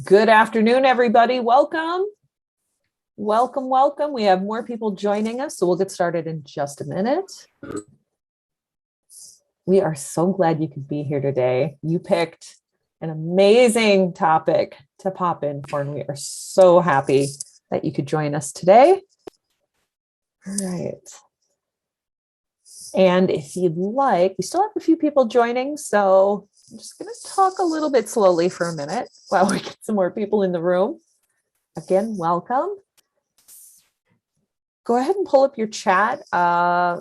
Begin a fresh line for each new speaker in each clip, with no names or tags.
Good afternoon, everybody. Welcome. Welcome, welcome. We have more people joining us, so we'll get started in just a minute. We are so glad you could be here today. You picked an amazing topic to pop in for, and we are so happy that you could join us today. All right. And if you'd like, we still have a few people joining, so I'm just going to talk a little bit slowly for a minute while we get some more people in the room. Again, welcome. Go ahead and pull up your chat.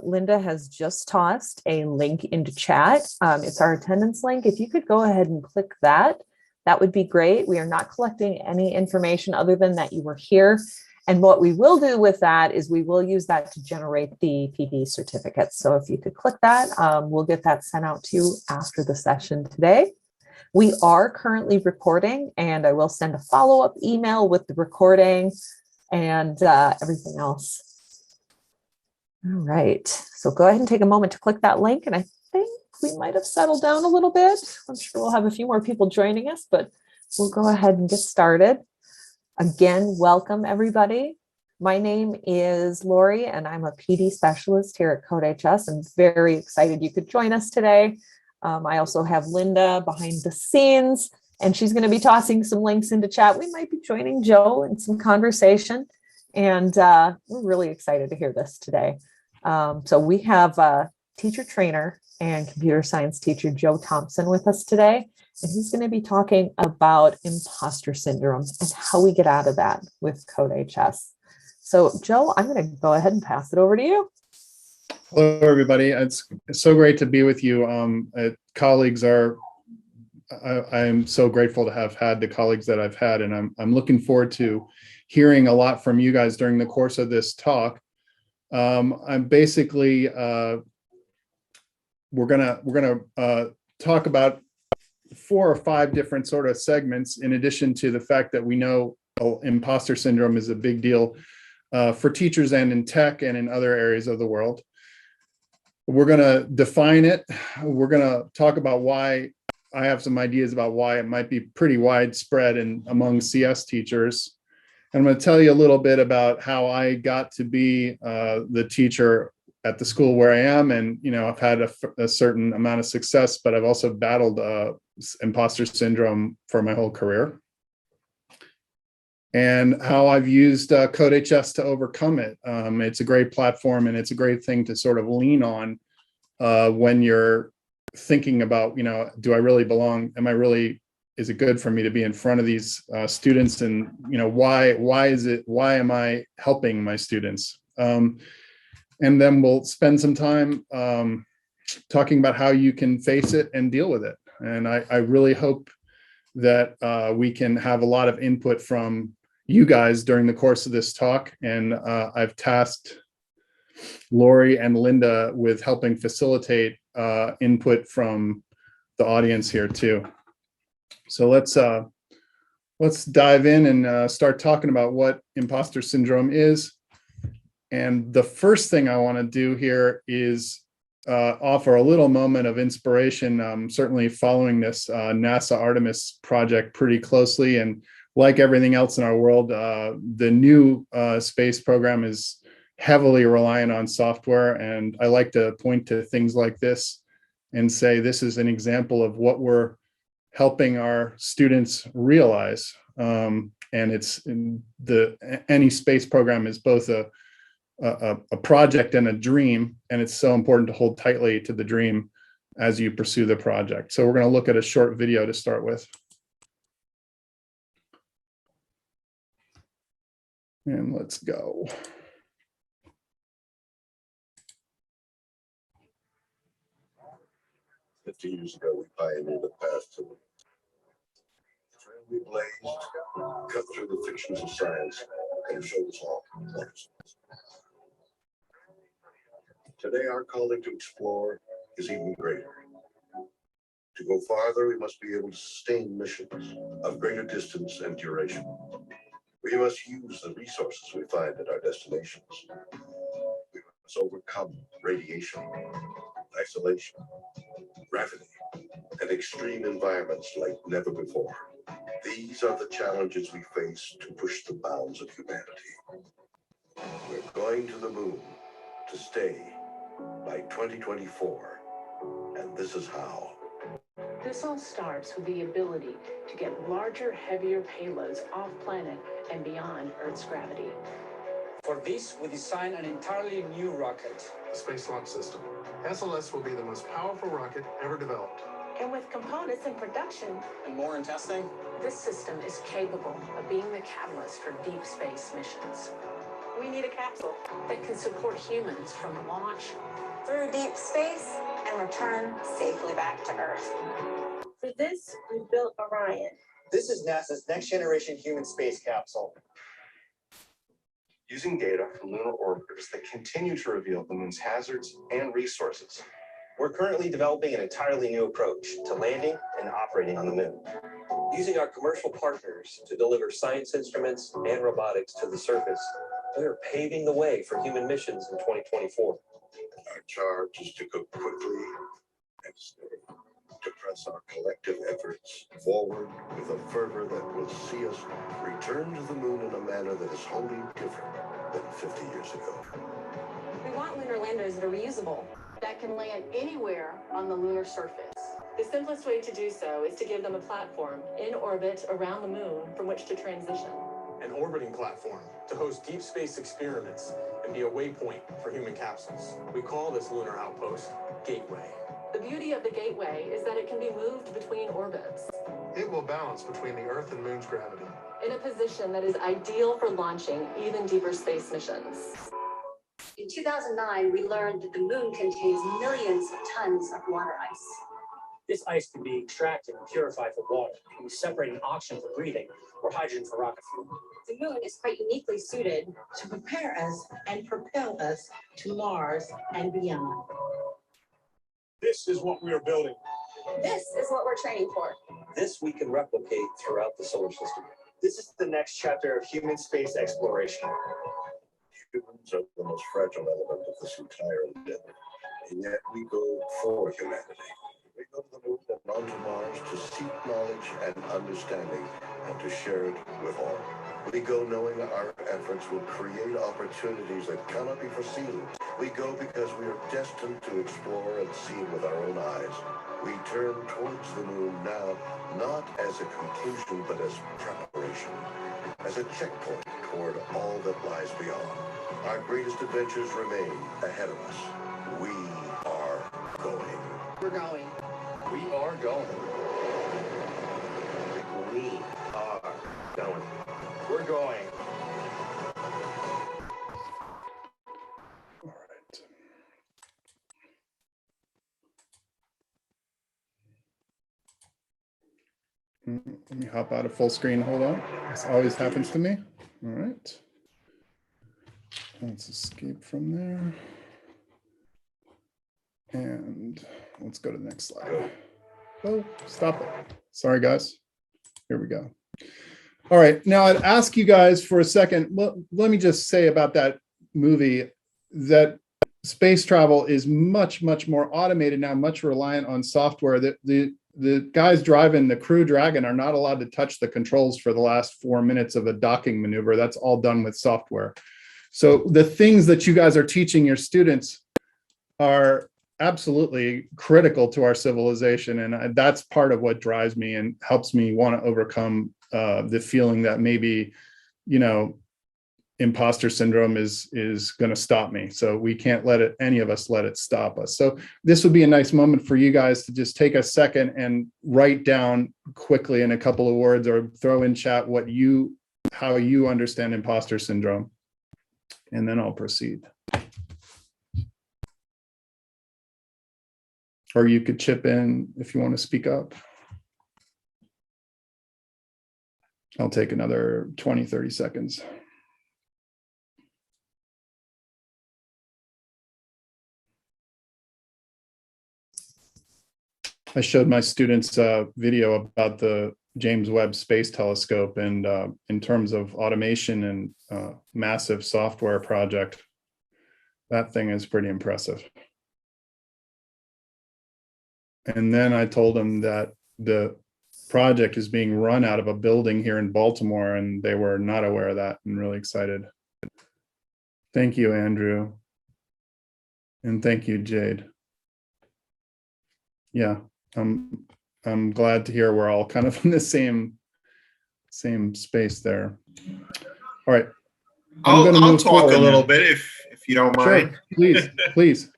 Linda has just tossed a link into chat. It's our attendance link. If you could go ahead and click that, that would be great. We are not collecting any information other than that you were here. And what we will do with that is we will use that to generate the PV certificates. So if you could click that, we'll get that sent out to you after the session today. We are currently recording, and I will send a follow-up email with the recording and everything else. All right, so go ahead and take a moment to click that link. And I think we might have settled down a little bit. I'm sure we'll have a few more people joining us, but we'll go ahead and get started. Again, welcome everybody. My name is Lori and I'm a PD specialist here at CodeHS. I'm very excited you could join us today. I also have Linda behind the scenes and she's going to be tossing some links into chat. We might be joining Joe in some conversation and we're really excited to hear this today. So we have teacher trainer and computer science teacher Joe Thompson with us today. And he's going to be talking about imposter syndrome and how we get out of that with CodeHS. So, Joe, I'm going to go ahead and pass it over to you.
Hello, everybody. It's so great to be with you. Colleagues I'm so grateful to have had the colleagues that I've had, and I'm looking forward to hearing a lot from you guys during the course of this talk. I'm basically we're gonna talk about 4 or 5 different sort of segments, in addition to the fact that we know imposter syndrome is a big deal for teachers and in tech and in other areas of the world. We're going to define it. We're going to talk about why. I have some ideas about why it might be pretty widespread among CS teachers. And I'm going to tell you a little bit about how I got to be the teacher at the school where I am. And, you know, I've had a certain amount of success, but I've also battled imposter syndrome for my whole career. And how I've used CodeHS to overcome it. It's a great platform and it's a great thing to sort of lean on when you're thinking about, you know, do I really belong? Is it good for me to be in front of these students? And, you know, why am I helping my students? And then we'll spend some time talking about how you can face it and deal with it. And I really hope that we can have a lot of input from you guys during the course of this talk. And I've tasked Lori and Linda with helping facilitate input from the audience here too. So let's dive in and start talking about what imposter syndrome is. And the first thing I want to do here is offer a little moment of inspiration. I'm certainly following this NASA Artemis project pretty closely. And like everything else in our world, the new space program is heavily reliant on software. And I like to point to things like this and say, this is an example of what we're helping our students realize. And any space program is both a project and a dream, and it's so important to hold tightly to the dream as you pursue the project. So we're going to look at a short video to start with. And let's go.
Years ago, we pioneered a path to the trail we blazed, cut through the fictions of science, and showed us all. Today, our calling to explore is even greater. To go farther, we must be able to sustain missions of greater distance and duration. We must use the resources we find at our destinations. We must overcome radiation, isolation, gravity, and extreme environments like never before. These are the challenges we face to push the bounds of humanity. We're going to the moon to stay by 2024, and this is how.
This all starts with the ability to get larger, heavier payloads off planet and beyond Earth's gravity.
For this, we designed an entirely new rocket.
The Space Launch System. SLS will be the most powerful rocket ever developed.
And with components in production,
And more in testing?
this system is capable of being the catalyst for deep space missions. We need a capsule that can support humans from launch
through deep space and return safely back to Earth.
For this, we built Orion.
This is NASA's next generation human space capsule.
Using data from lunar orbiters that continue to reveal the moon's hazards and resources.
We're currently developing an entirely new approach to landing and operating on the moon.
Using our commercial partners to deliver science instruments and robotics to the surface, we are paving the way for human missions in 2024.
Our charge is to go quickly and steadily, to press our collective efforts forward with a fervor that will see us return to the moon in a manner that is wholly different than 50 years ago.
We want lunar landers that are reusable.
that can land anywhere on the lunar surface. The simplest way to do so is to give them a platform in orbit around the moon from which to transition.
An orbiting platform to host deep space experiments and be a waypoint for human capsules. We call this lunar outpost Gateway.
The beauty of the Gateway is that it can be moved between orbits
It will balance between the Earth and Moon's gravity.
in a position that is ideal for launching even deeper space missions.
In 2009, we learned that the moon contains millions of tons of water ice.
This ice can be extracted and purified for water, and we separate an oxygen for breathing or hydrogen for rocket fuel.
The moon is quite uniquely suited
To prepare us and propel us to Mars and beyond.
This is what we are building.
This is what we're training for.
This we can replicate throughout the solar system.
This is the next chapter of human space exploration.
Humans are the most fragile element of this entire endeavor, and yet we go for humanity. We go to the moon and onto Mars to seek knowledge and understanding and to share it with all. We go knowing our efforts will create opportunities that cannot be foreseen. We go because we are destined to explore and see with our own eyes. We turn towards the moon now, not as a conclusion, but as preparation, as a checkpoint toward all that lies beyond. Our greatest adventures remain ahead of us. We are going.
We're going.
We are going.
We are going.
We're going.
All right. Let me hop out of full screen. Hold on. This always happens to me. All right. Let's escape from there. And let's go to the next slide. Oh, stop it. Sorry, guys. Here we go. All right. Now I'd ask you guys for a second. Let me just say about that movie that space travel is much, much more automated now, much reliant on software. The guys driving the Crew Dragon are not allowed to touch the controls for the last 4 minutes of a docking maneuver. That's all done with software. So the things that you guys are teaching your students are absolutely critical to our civilization. And that's part of what drives me and helps me want to overcome the feeling that maybe, you know, imposter syndrome is going to stop me. So we can't let it, any of us let it stop us. So this would be a nice moment for you guys to just take a second and write down quickly in a couple of words or throw in chat how you understand imposter syndrome. And then I'll proceed. Or you could chip in if you want to speak up. I'll take another 20, 30 seconds. I showed my students a video about the James Webb Space Telescope, and in terms of automation and massive software project, that thing is pretty impressive. And then I told them that the project is being run out of a building here in Baltimore, and they were not aware of that and really excited. Thank you, Andrew. And thank you, Jade. Yeah, I'm glad to hear we're all kind of in the same space there. All right.
I'll talk a little bit if you don't mind.
Sure, please, please.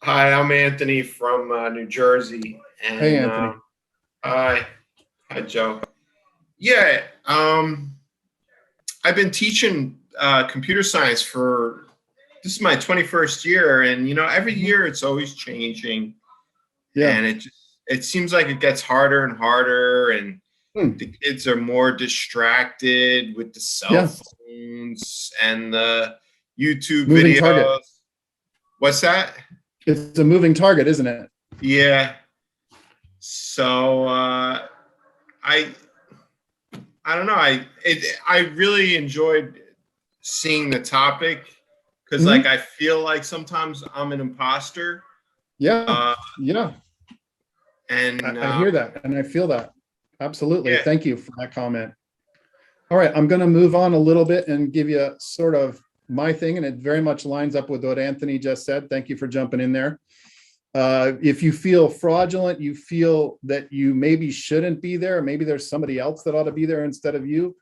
Hi, I'm Anthony from New Jersey. And,
hey, Anthony.
Hi, Joe. Yeah, I've been teaching computer science this is my 21st year, and every year it's always changing. Yeah. And it seems like it gets harder and harder, and the kids are more distracted with the cell phones and the YouTube
moving
videos.
Target.
What's that?
It's a moving target, isn't it?
Yeah. So I don't know. I really enjoyed seeing the topic because like I feel like sometimes I'm an imposter.
Yeah. Yeah.
And
I hear that and I feel that. Absolutely.
Yeah.
Thank you for that comment. All right, I'm going to move on a little bit and give you sort of my thing, and it very much lines up with what Anthony just said. Thank you for jumping in there. If you feel fraudulent, you feel that you maybe shouldn't be there, maybe there's somebody else that ought to be there instead of you.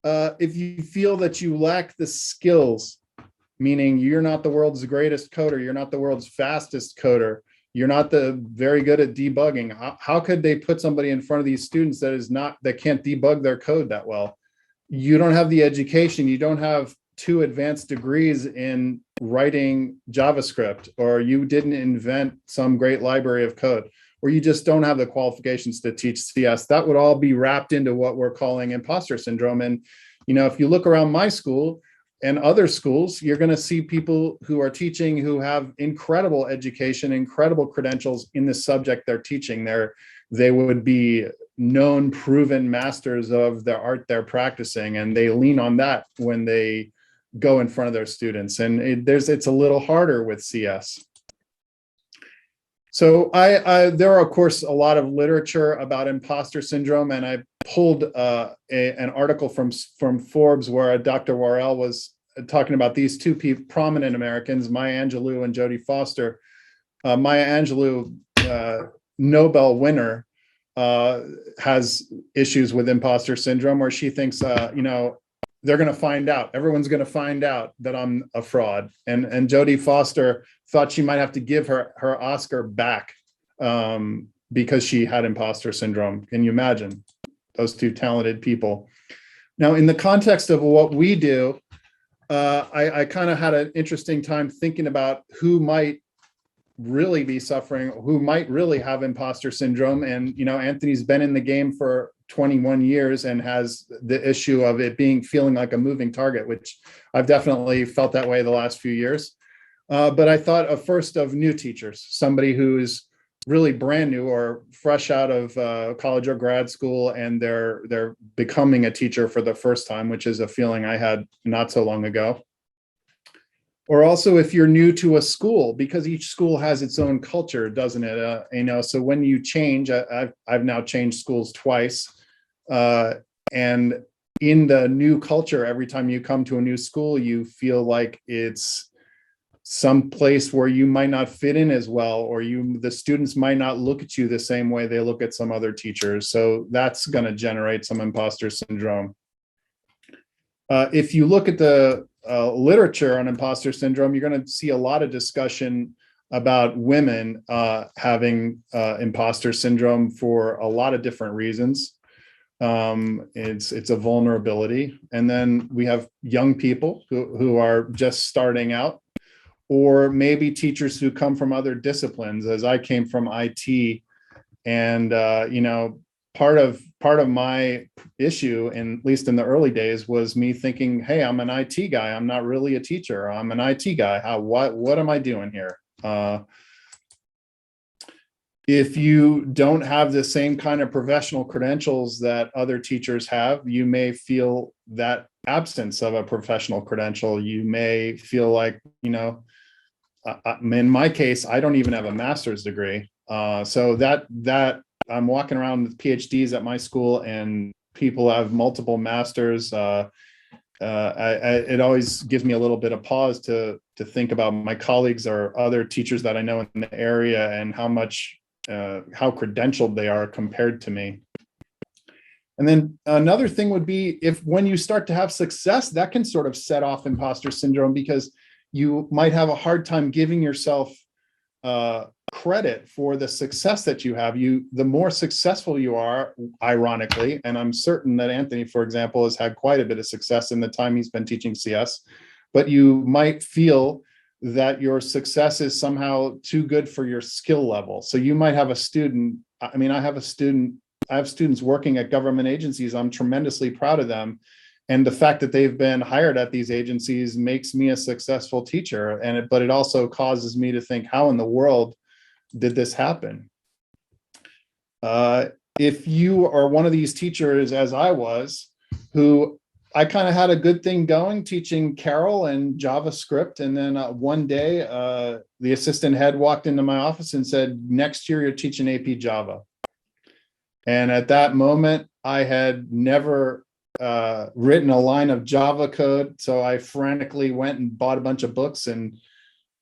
If you feel that you lack the skills, meaning you're not the world's greatest coder, you're not the world's fastest coder, you're not very good at debugging. How could they put somebody in front of these students that can't debug their code that well? You don't have the education, you don't have 2 advanced degrees in writing JavaScript, or you didn't invent some great library of code, or you just don't have the qualifications to teach CS. That would all be wrapped into what we're calling imposter syndrome. And, if you look around my school and other schools, you're going to see people who are teaching who have incredible education, incredible credentials in the subject they're teaching. They would be known, proven masters of the art they're practicing, and they lean on that when they go in front of their students. And it's a little harder with CS. So there are, of course, a lot of literature about imposter syndrome, and I pulled an article from Forbes where Dr. Worrell was talking about these 2 prominent Americans, Maya Angelou and Jodie Foster. Maya Angelou, Nobel winner, has issues with imposter syndrome, where she thinks, they're going to find out. Everyone's going to find out that I'm a fraud. And Jodie Foster thought she might have to give her Oscar back because she had imposter syndrome. Can you imagine those 2 talented people? Now, in the context of what we do, I kind of had an interesting time thinking about who might really be suffering, who might really have imposter syndrome. And, Anthony's been in the game for 21 years and has the issue of it feeling like a moving target, which I've definitely felt that way the last few years. But I thought first of new teachers, somebody who's really brand new or fresh out of college or grad school, and they're becoming a teacher for the first time, which is a feeling I had not so long ago. Or also if you're new to a school, because each school has its own culture, doesn't it? So when you change, I've now changed schools twice. And in the new culture, every time you come to a new school, you feel like it's some place where you might not fit in as well, or the students might not look at you the same way they look at some other teachers. So that's going to generate some imposter syndrome. If you look at the literature on imposter syndrome, you're going to see a lot of discussion about women having imposter syndrome for a lot of different reasons. It's a vulnerability. And then we have young people who are just starting out, or maybe teachers who come from other disciplines, as I came from IT. And, part of my issue, at least in the early days, was me thinking, hey, I'm an IT guy. I'm not really a teacher. I'm an IT guy. What am I doing here? If you don't have the same kind of professional credentials that other teachers have, you may feel that absence of a professional credential. You may feel like, in my case, I don't even have a master's degree. So that I'm walking around with PhDs at my school and people have multiple masters. It always gives me a little bit of pause to think about my colleagues or other teachers that I know in the area and how credentialed they are compared to me. And then another thing would be when you start to have success, that can sort of set off imposter syndrome, because you might have a hard time giving yourself credit for the success that you have. The more successful you are, ironically, and I'm certain that Anthony, for example, has had quite a bit of success in the time he's been teaching CS, but you might feel that your success is somehow too good for your skill level. So you might have a student, I mean, I have students working at government agencies. I'm tremendously proud of them. And the fact that they've been hired at these agencies makes me a successful teacher. But it also causes me to think, how in the world did this happen? If you are one of these teachers, as I was, who I kind of had a good thing going teaching Carol and JavaScript. And then one day, the assistant head walked into my office and said, next year, you're teaching AP Java. And at that moment, I had never written a line of Java code. So I frantically went and bought a bunch of books and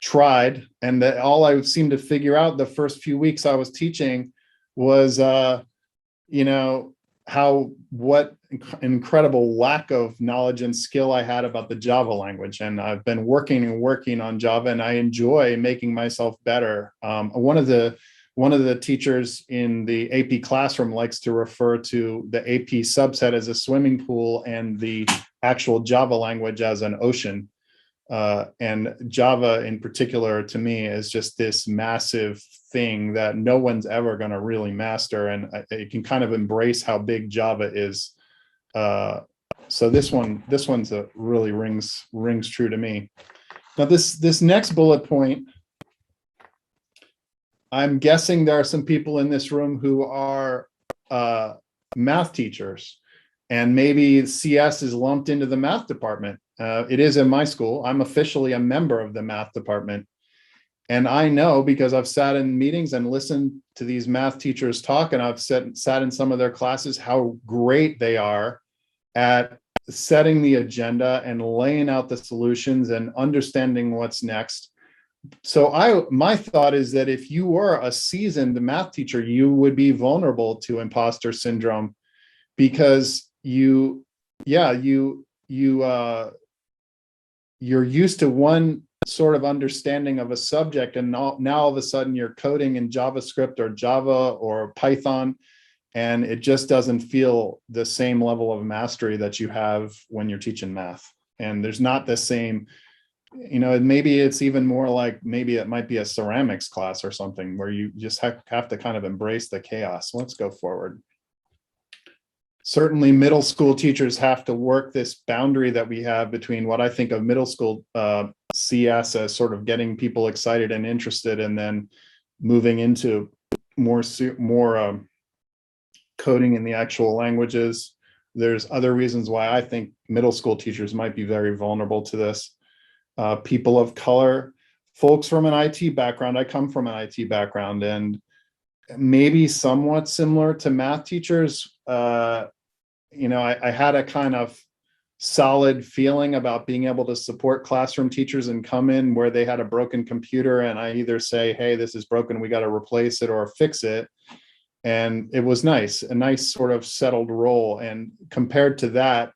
tried. And all I seemed to figure out the first few weeks I was teaching was, what incredible lack of knowledge and skill I had about the Java language. And I've been working on Java, and I enjoy making myself better. One of the teachers in the AP classroom likes to refer to the AP subset as a swimming pool and the actual Java language as an ocean. And Java in particular, to me, is just this massive thing that no one's ever going to really master. And it can kind of embrace how big Java is. So this one's really rings true to me. Now this next bullet point, I'm guessing there are some people in this room who are math teachers, and maybe CS is lumped into the math department. It is in my school. I'm officially a member of the math department. And I know, because I've sat in meetings and listened to these math teachers talk, and I've sat in some of their classes, how great they are at setting the agenda and laying out the solutions and understanding what's next. So my thought is that if you were a seasoned math teacher, you would be vulnerable to imposter syndrome, because you're used to one sort of understanding of a subject, and now all of a sudden you're coding in JavaScript or Java or Python, and it just doesn't feel the same level of mastery that you have when you're teaching math. And there's not the same, maybe it's even more like, maybe it might be a ceramics class or something where you just have to kind of embrace the chaos. Let's go forward. Certainly middle school teachers have to work this boundary that we have between what I think of middle school CS as sort of getting people excited and interested, and then moving into more coding in the actual languages. There's other reasons why I think middle school teachers might be very vulnerable to this. People of color, folks from an IT background. I come from an IT background, and maybe somewhat similar to math teachers. I had a kind of solid feeling about being able to support classroom teachers and come in where they had a broken computer, and I either say, hey, this is broken, we got to replace it or fix it. And it was a nice sort of settled role. And compared to that,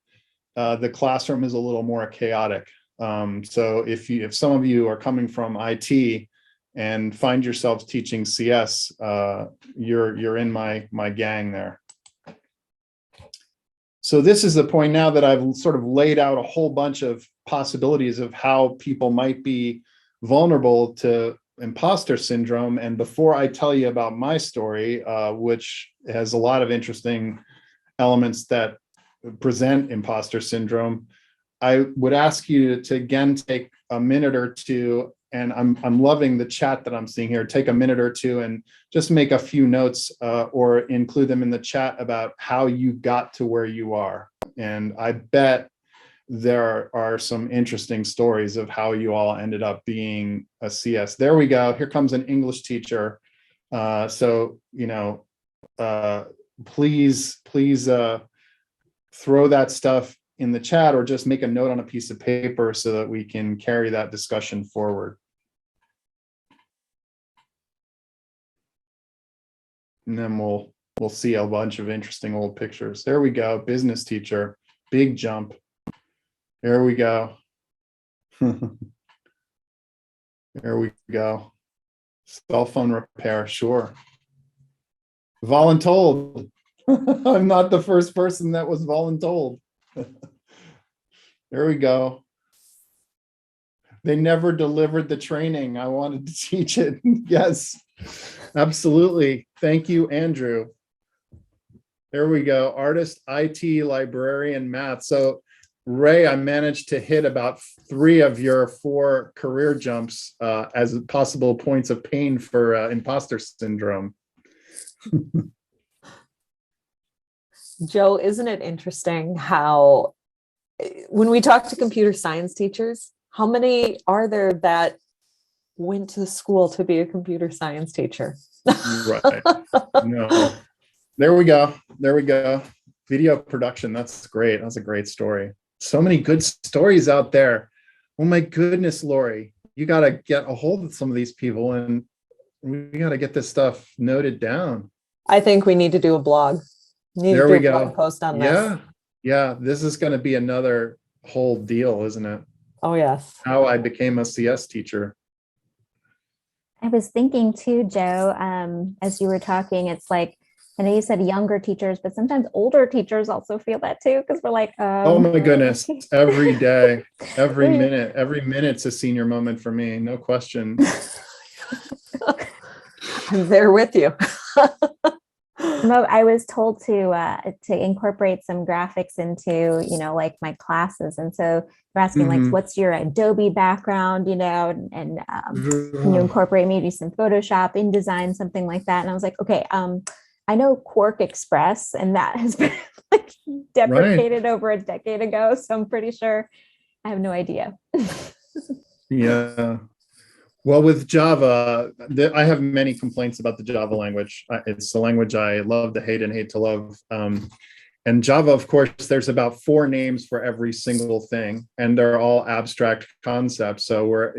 the classroom is a little more chaotic. So if some of you are coming from IT and find yourselves teaching CS, you're in my gang there. So this is the point now that I've sort of laid out a whole bunch of possibilities of how people might be vulnerable to imposter syndrome. And before I tell you about my story, which has a lot of interesting elements that present imposter syndrome, I would ask you to again take a minute or two, and I'm loving the chat that I'm seeing here. Take a minute or two and just make a few notes or include them in the chat about how you got to where you are. And I bet there are some interesting stories of how you all ended up being a CS. There we go. Here comes an English teacher. So, please throw that stuff in the chat or just make a note on a piece of paper so that we can carry that discussion forward. And then we'll see a bunch of interesting old pictures. There we go. Business teacher, big jump. There we go. There we go. Cell phone repair, sure. Voluntold. I'm not the first person that was voluntold. There we go. They never delivered the training. I wanted to teach it. Yes, absolutely. Thank you, Andrew. There we go. Artist, IT, librarian, math. So Ray, I managed to hit about 3 of your 4 career jumps as possible points of pain for imposter syndrome.
Joe, isn't it interesting how when we talk to computer science teachers, how many are there that went to school to be a computer science teacher?
Right. No. There we go. There we go. Video production. That's great. That's a great story. So many good stories out there. Oh my goodness, Lori, you got to get a hold of some of these people and we got to get this stuff noted down.
I think we need to do a blog.
There we go.
Post on this.
Yeah. Yeah. This is going to be another whole deal, isn't it?
Oh, yes.
How I became a CS teacher.
I was thinking too, Joe, as you were talking, it's like, I know you said younger teachers, but sometimes older teachers also feel that too, because we're like,
oh my goodness, every day, every minute's a senior moment for me, no question.
I'm there with you.
I was told to incorporate some graphics into, like my classes. And so they're asking like, what's your Adobe background, and can you incorporate maybe some Photoshop, InDesign, something like that. And I was like, okay, I know Quark Express, and that has been like deprecated over a decade ago. So I'm pretty sure I have no idea.
Yeah. Well, with Java, I have many complaints about the Java language. It's the language I love to hate and hate to love. And Java, of course, there's about 4 names for every single thing, and they're all abstract concepts. So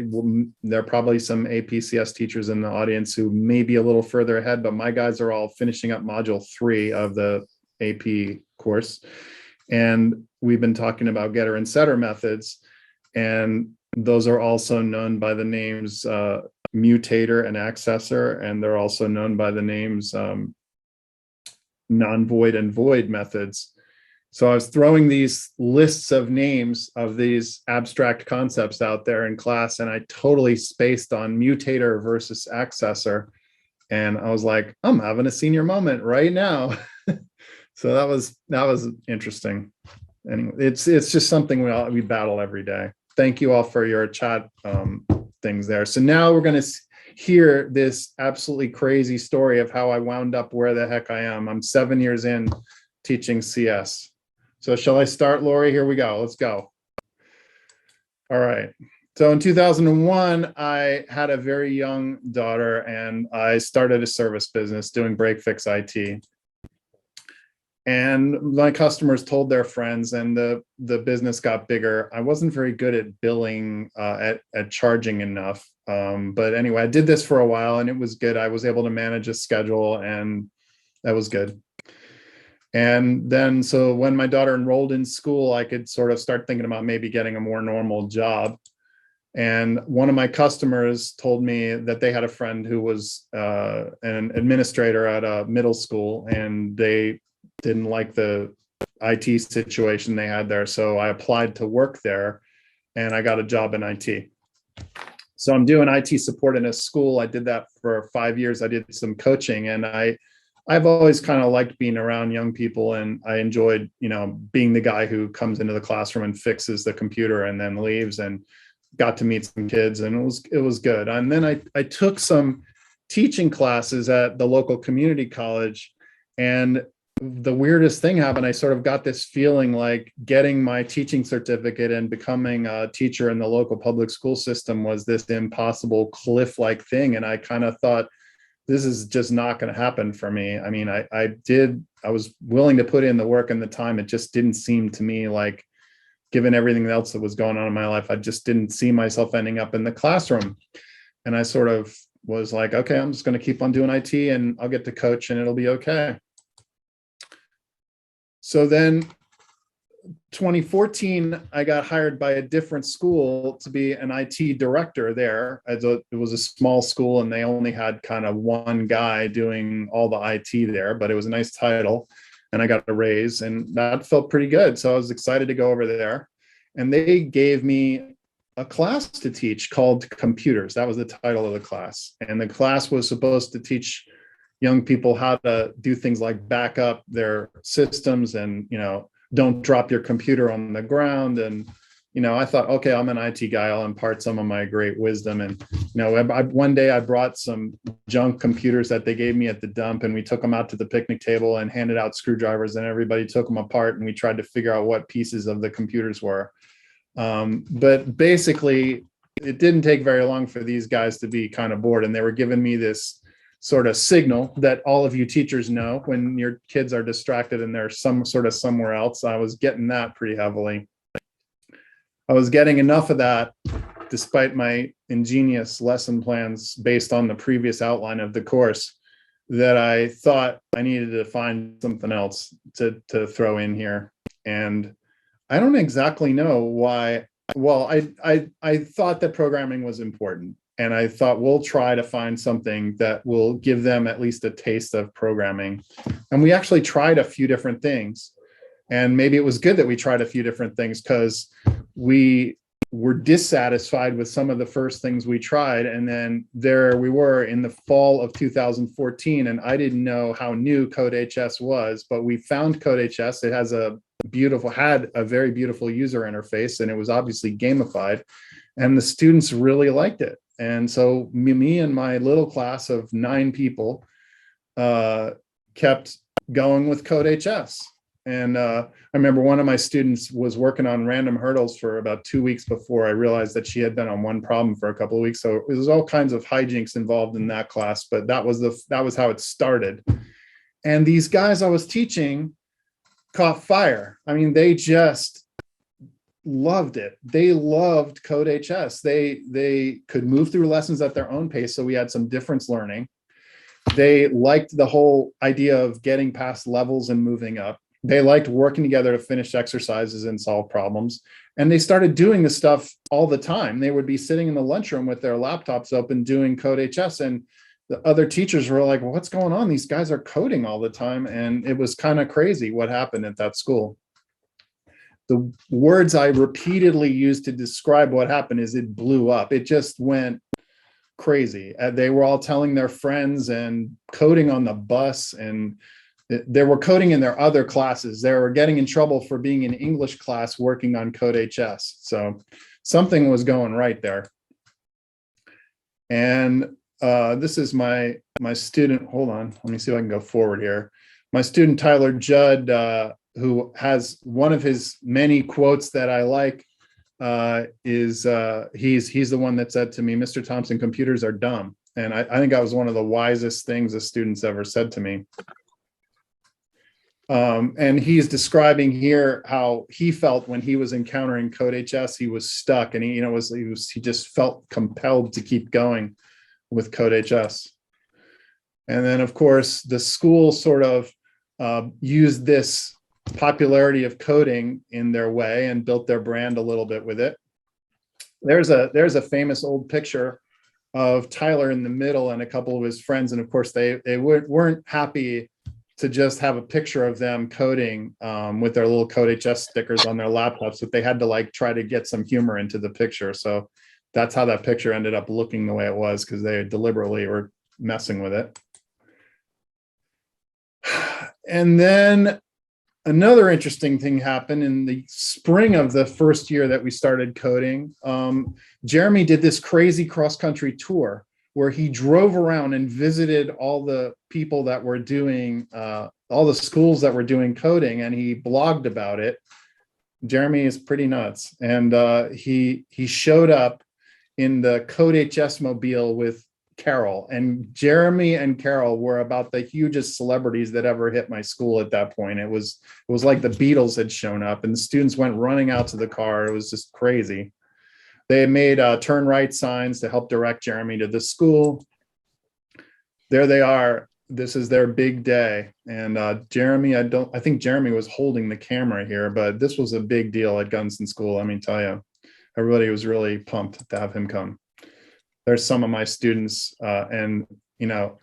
there are probably some APCS teachers in the audience who may be a little further ahead, but my guys are all finishing up module 3 of the AP course. And we've been talking about getter and setter methods. And those are also known by the names mutator and accessor, and they're also known by the names non-void and void methods. So I was throwing these lists of names of these abstract concepts out there in class, and I totally spaced on mutator versus accessor. And I was like, I'm having a senior moment right now. So that was interesting. Anyway, it's just something we battle every day. Thank you all for your chat things there. So now we're going to hear this absolutely crazy story of how I wound up where the heck I am. I'm 7 years in teaching CS. So shall I start, Lori? Here we go. Let's go. All right. So in 2001, I had a very young daughter and I started a service business doing break fix IT. And my customers told their friends, and the business got bigger. I wasn't very good at billing, at charging enough. But anyway, I did this for a while and it was good. I was able to manage a schedule and that was good. And then, so when my daughter enrolled in school, I could sort of start thinking about maybe getting a more normal job. And one of my customers told me that they had a friend who was an administrator at a middle school, and they didn't like the IT situation they had there. So I applied to work there and I got a job in IT. So I'm doing IT support in a school. I did that for 5 years. I did some coaching, and I've always kind of liked being around young people, and I enjoyed, being the guy who comes into the classroom and fixes the computer and then leaves, and got to meet some kids, and it was good. And then I took some teaching classes at the local community college, and the weirdest thing happened. I sort of got this feeling like getting my teaching certificate and becoming a teacher in the local public school system was this impossible cliff-like thing. And I kind of thought, this is just not going to happen for me. I mean, I was willing to put in the work and the time. It just didn't seem to me like, given everything else that was going on in my life, I just didn't see myself ending up in the classroom. And I sort of was like, okay, I'm just going to keep on doing IT and I'll get to coach and it'll be okay. So then 2014, I got hired by a different school to be an IT director there. It was a small school and they only had kind of one guy doing all the IT there, but it was a nice title and I got a raise and that felt pretty good. So I was excited to go over there and they gave me a class to teach called Computers. That was the title of the class. And the class was supposed to teach young people how to do things like back up their systems and, you know, don't drop your computer on the ground. And, you know, I thought, okay, I'm an IT guy. I'll impart some of my great wisdom. And, you know, one day I brought some junk computers that they gave me at the dump and we took them out to the picnic table and handed out screwdrivers and everybody took them apart and we tried to figure out what pieces of the computers were. But basically, it didn't take very long for these guys to be kind of bored and they were giving me this sort of signal that all of you teachers know when your kids are distracted and they're somewhere else. I was getting that pretty heavily. I was getting enough of that despite my ingenious lesson plans based on the previous outline of the course that I thought I needed to find something else to throw in here. And I don't exactly know why. Well, I thought that programming was important. And I thought we'll try to find something that will give them at least a taste of programming. And we actually tried a few different things. And maybe it was good that we tried a few different things because we were dissatisfied with some of the first things we tried. And then there we were in the fall of 2014. And I didn't know how new CodeHS was, but we found CodeHS. It had a very beautiful user interface and it was obviously gamified. And the students really liked it. And so me and my little class of 9 people kept going with CodeHS. And I remember one of my students was working on random hurdles for about 2 weeks before I realized that she had been on one problem for a couple of weeks. So it was all kinds of hijinks involved in that class, but that was how it started. And these guys I was teaching caught fire. I mean, they just loved it. They loved CodeHS. They could move through lessons at their own pace. So we had some difference learning. They liked the whole idea of getting past levels and moving up. They liked working together to finish exercises and solve problems. And they started doing this stuff all the time. They would be sitting in the lunchroom with their laptops open doing CodeHS. And the other teachers were like, well, what's going on? These guys are coding all the time. And it was kind of crazy what happened at that school. The words I repeatedly used to describe what happened is it blew up. It just went crazy. They were all telling their friends and coding on the bus, and they were coding in their other classes. They were getting in trouble for being in English class working on CodeHS. So something was going right there. And this is my student. Hold on, let me see if I can go forward here. My student, Tyler Judd, who has one of his many quotes that I like, he's the one that said to me, Mr. Thompson, computers are dumb. And I think that was one of the wisest things a student's ever said to me. And he's describing here how he felt when he was encountering CodeHS. He was stuck, and he just felt compelled to keep going with CodeHS. And then, of course, the school sort of used this popularity of coding in their way and built their brand a little bit with it. There's a famous old picture of Tyler in the middle and a couple of his friends, and of course they weren't happy to just have a picture of them coding with their little CodeHS stickers on their laptops, but they had to like try to get some humor into the picture. So that's how that picture ended up looking the way it was, because they deliberately were messing with it. And then another interesting thing happened in the spring of the first year that we started coding. Jeremy did this crazy cross-country tour where he drove around and visited all the people that were doing, all the schools that were doing coding, and he blogged about it. Jeremy is pretty nuts. And he showed up in the CodeHS mobile with Carol, and Jeremy and Carol were about the hugest celebrities that ever hit my school at that point. It was like the Beatles had shown up and the students went running out to the car. It was just crazy. They made turn right signs to help direct Jeremy to the school. There they are. This is their big day. And Jeremy, I think Jeremy was holding the camera here, but this was a big deal at Gunston School. Let me tell you, everybody was really pumped to have him come. There's some of my students, and you know,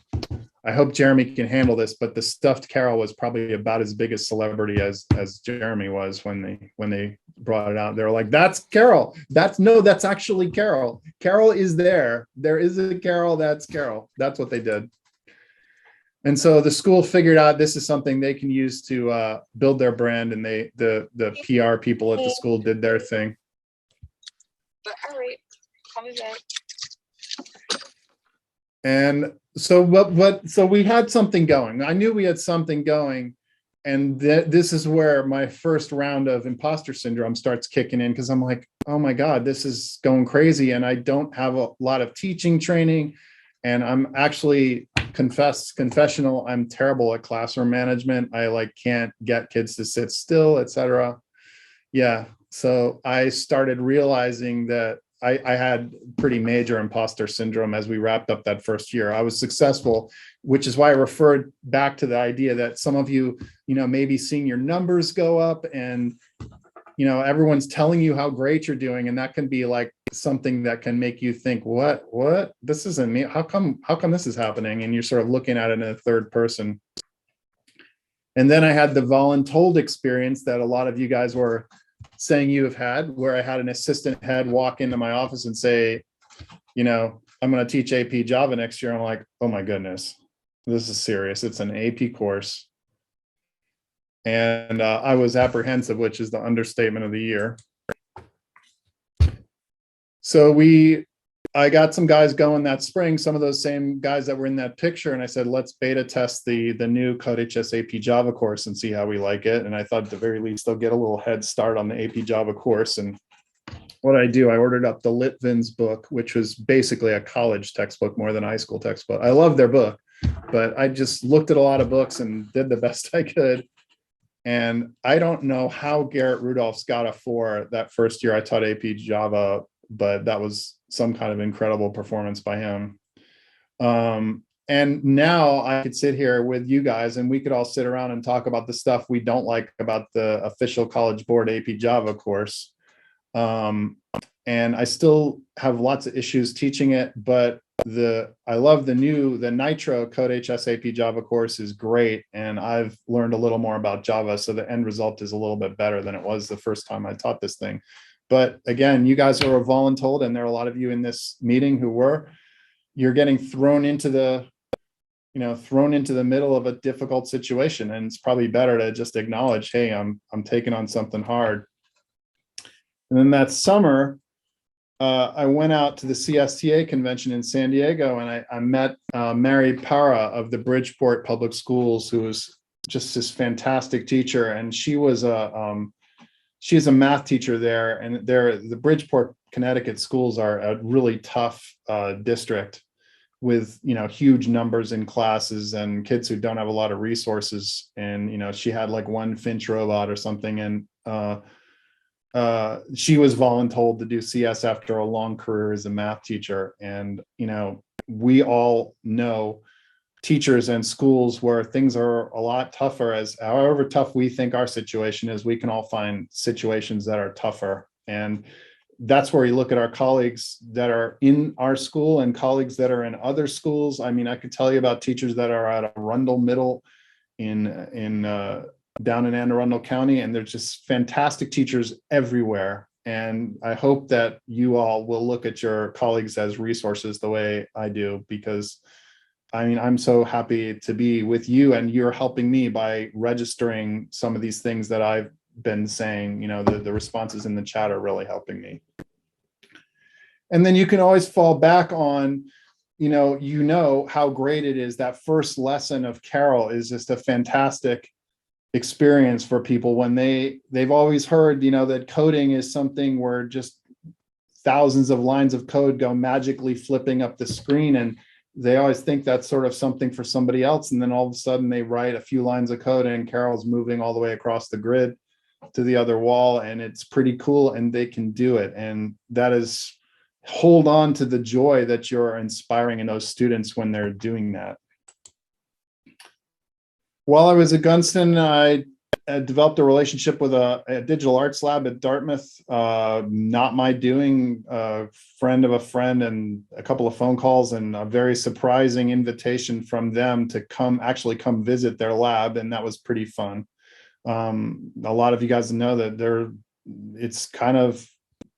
I hope Jeremy can handle this, but the stuffed Carol was probably about as big a celebrity as Jeremy was when they brought it out. They were like, "That's Carol. That's actually Carol. Carol is there. There is a Carol. That's Carol." That's what they did. And so the school figured out this is something they can use to build their brand, and the PR people at the school did their thing.
All right, call me back.
And so so we had something going. I knew we had something going, and this is where my first round of imposter syndrome starts kicking in, because I'm like, oh my God, this is going crazy, and I don't have a lot of teaching training, and I'm actually confessional, I'm terrible at classroom management. I can't get kids to sit still, etc. Yeah, so I started realizing that I had pretty major imposter syndrome as we wrapped up that first year. I was successful, which is why I referred back to the idea that some of you, maybe seeing your numbers go up and, everyone's telling you how great you're doing. And that can be like something that can make you think, what, this isn't me. How come this is happening? And you're sort of looking at it in a third person. And then I had the voluntold experience that a lot of you guys were saying you have had, where I had an assistant head walk into my office and say, I'm going to teach AP Java next year. I'm like, oh my goodness, this is serious. It's an AP course. And I was apprehensive, which is the understatement of the year. So I got some guys going that spring, some of those same guys that were in that picture. And I said, let's beta test the new CodeHS AP Java course and see how we like it. And I thought at the very least, they'll get a little head start on the AP Java course. And what I ordered up the Litvin's book, which was basically a college textbook more than a high school textbook. I love their book, but I just looked at a lot of books and did the best I could. And I don't know how Garrett Rudolph's got a 4 that first year I taught AP Java, but that was some kind of incredible performance by him. And now I could sit here with you guys and we could all sit around and talk about the stuff we don't like about the official College Board AP Java course. And I still have lots of issues teaching it, but I love the Nitro CodeHS AP Java course is great. And I've learned a little more about Java. So the end result is a little bit better than it was the first time I taught this thing. But again, you guys are voluntold, and there are a lot of you in this meeting you're getting thrown into the middle of a difficult situation. And it's probably better to just acknowledge, hey, I'm taking on something hard. And then that summer, I went out to the CSTA convention in San Diego, and I met Mary Para of the Bridgeport Public Schools, who was just this fantastic teacher. And she's a math teacher there, and the Bridgeport, Connecticut schools are a really tough district with, huge numbers in classes and kids who don't have a lot of resources. And, she had like one Finch robot or something. And she was voluntold to do CS after a long career as a math teacher. And, we all know teachers and schools where things are a lot tougher. As however tough we think our situation is, we can all find situations that are tougher. And that's where you look at our colleagues that are in our school and colleagues that are in other schools. I mean, I could tell you about teachers that are at Arundel Middle down in Anne Arundel County, and they're just fantastic teachers everywhere. And I hope that you all will look at your colleagues as resources the way I do, because I'm so happy to be with you, and you're helping me by registering some of these things that I've been saying. The responses in the chat are really helping me. And then you can always fall back on, how great it is. That first lesson of Carol is just a fantastic experience for people when they've always heard, that coding is something where just thousands of lines of code go magically flipping up the screen. And they always think that's sort of something for somebody else. And then all of a sudden they write a few lines of code and Carol's moving all the way across the grid to the other wall, and it's pretty cool, and they can do it. And that is, hold on to the joy that you're inspiring in those students when they're doing that. While I was at Gunston, I developed a relationship with a digital arts lab at Dartmouth. Not my doing, a friend of a friend, and a couple of phone calls and a very surprising invitation from them to actually come visit their lab. And that was pretty fun. A lot of you guys know that it's kind of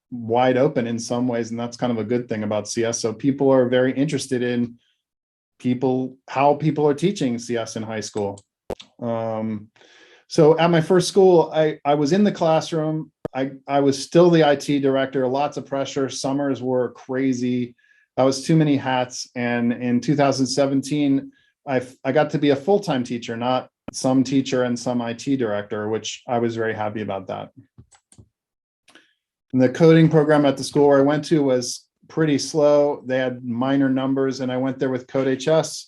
wide open in some ways, and that's kind of a good thing about CS. So people are very interested in how people are teaching CS in high school. So at my first school, I was in the classroom. I was still the IT director, lots of pressure. Summers were crazy. That was too many hats. And in 2017, I got to be a full-time teacher, not some teacher and some IT director, which I was very happy about that. And the coding program at the school where I went to was pretty slow. They had minor numbers, and I went there with CodeHS.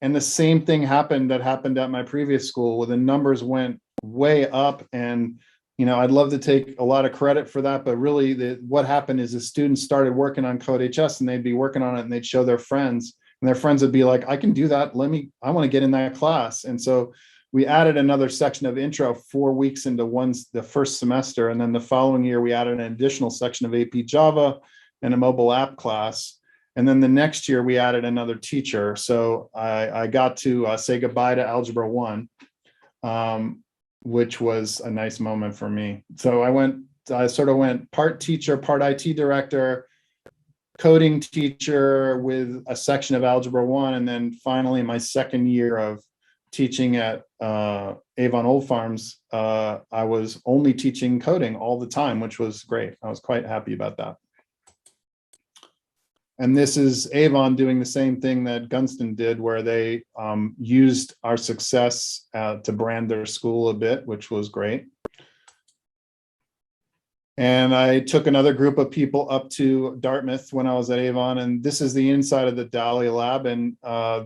And the same thing happened that happened at my previous school, where the numbers went way up. And, I'd love to take a lot of credit for that, but really what happened is the students started working on CodeHS, and they'd be working on it and they'd show their friends, and their friends would be like, I can do that. I want to get in that class. And so we added another section of intro 4 weeks into the first semester. And then the following year, we added an additional section of AP Java and a mobile app class. And then the next year we added another teacher. So I got to say goodbye to Algebra 1, which was a nice moment for me. So I sort of went part teacher, part IT director, coding teacher with a section of Algebra 1. And then finally my second year of teaching at Avon Old Farms, I was only teaching coding all the time, which was great. I was quite happy about that. And this is Avon doing the same thing that Gunston did, where they used our success to brand their school a bit, which was great. And I took another group of people up to Dartmouth when I was at Avon, and this is the inside of the DALI lab. And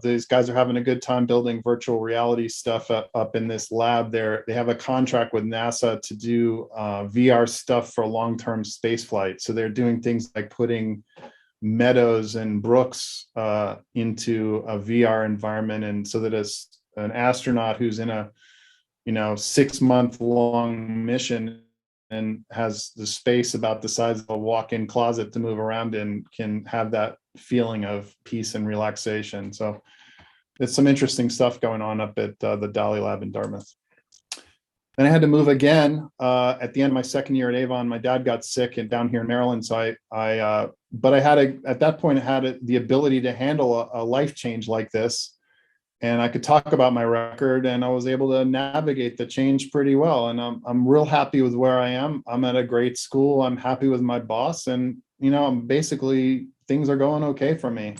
these guys are having a good time building virtual reality stuff up in this lab there. They have a contract with NASA to do VR stuff for long-term space flight. So they're doing things like putting meadows and brooks into a VR environment, and so that as an astronaut who's in a 6-month-long mission and has the space about the size of a walk-in closet to move around in, can have that feeling of peace and relaxation. So it's some interesting stuff going on up at the DALI lab in Dartmouth. Then I had to move again at the end of my second year at Avon. My dad got sick and down here in Maryland, so but I had at that point I had the ability to handle a life change like this, and I could talk about my record, and I was able to navigate the change pretty well. And I'm real happy with where I am. I'm at a great school. I'm happy with my boss, and I'm basically, things are going okay for me.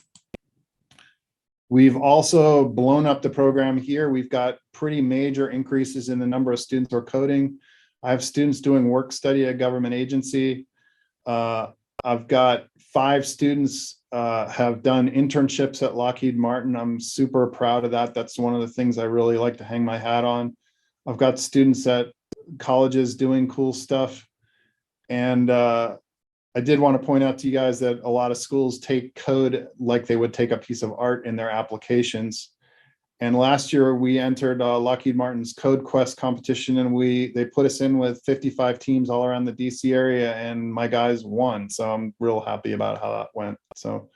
We've also blown up the program here. We've got pretty major increases in the number of students who are coding. I have students doing work study at a government agency. I've got 5 students have done internships at Lockheed Martin. I'm super proud of that. That's one of the things I really like to hang my hat on. I've got students at colleges doing cool stuff. And I did want to point out to you guys that a lot of schools take code like they would take a piece of art in their applications. And last year we entered Lockheed Martin's Code Quest competition, and they put us in with 55 teams all around the DC area, and my guys won. So I'm real happy about how that went. So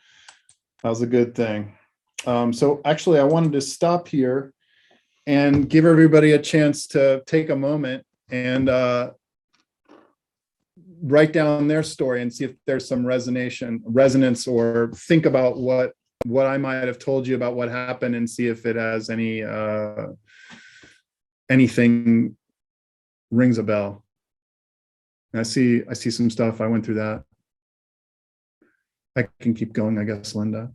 that was a good thing. So actually I wanted to stop here and give everybody a chance to take a moment and write down their story and see if there's some resonance, or think about what I might have told you about what happened, and see if it has anything rings a bell. I see some stuff. I went through that. I can keep going, I guess, Linda.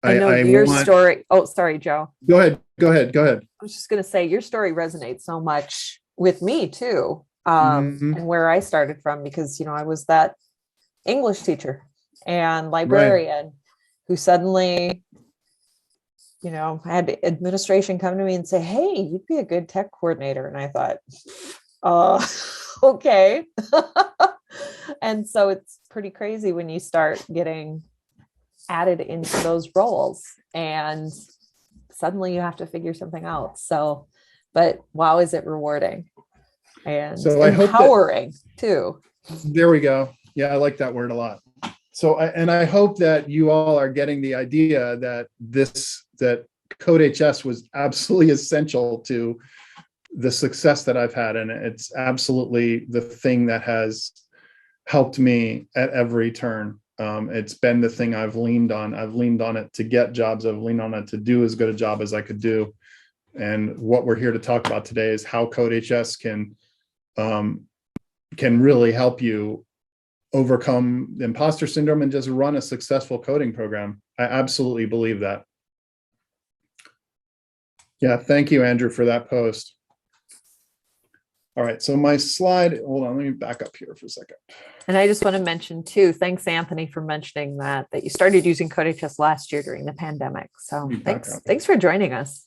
I know your story. Oh, sorry, Joe.
Go ahead.
I was just going to say, your story resonates so much with me too. and where I started from, because, I was that English teacher and
Right.
librarian who suddenly, had administration come to me and say, hey, you'd be a good tech coordinator. And I thought, okay. And so it's pretty crazy when you start getting added into those roles and suddenly you have to figure something out. So, but wow, is it rewarding and
So I hope that-
empowering too.
There we go. Yeah, I like that word a lot. So, I hope that you all are getting the idea that that CodeHS was absolutely essential to the success that I've had. And it's absolutely the thing that has helped me at every turn. It's been the thing I've leaned on. I've leaned on it to get jobs. I've leaned on it to do as good a job as I could do. And what we're here to talk about today is how CodeHS can really help you overcome imposter syndrome and just run a successful coding program. I absolutely believe that. Yeah, thank you, Andrew, for that post. All right, so my slide, hold on, let me back up here for a second.
And I just want to mention too, thanks, Anthony, for mentioning that you started using CodeHS last year during the pandemic. So thanks for joining us.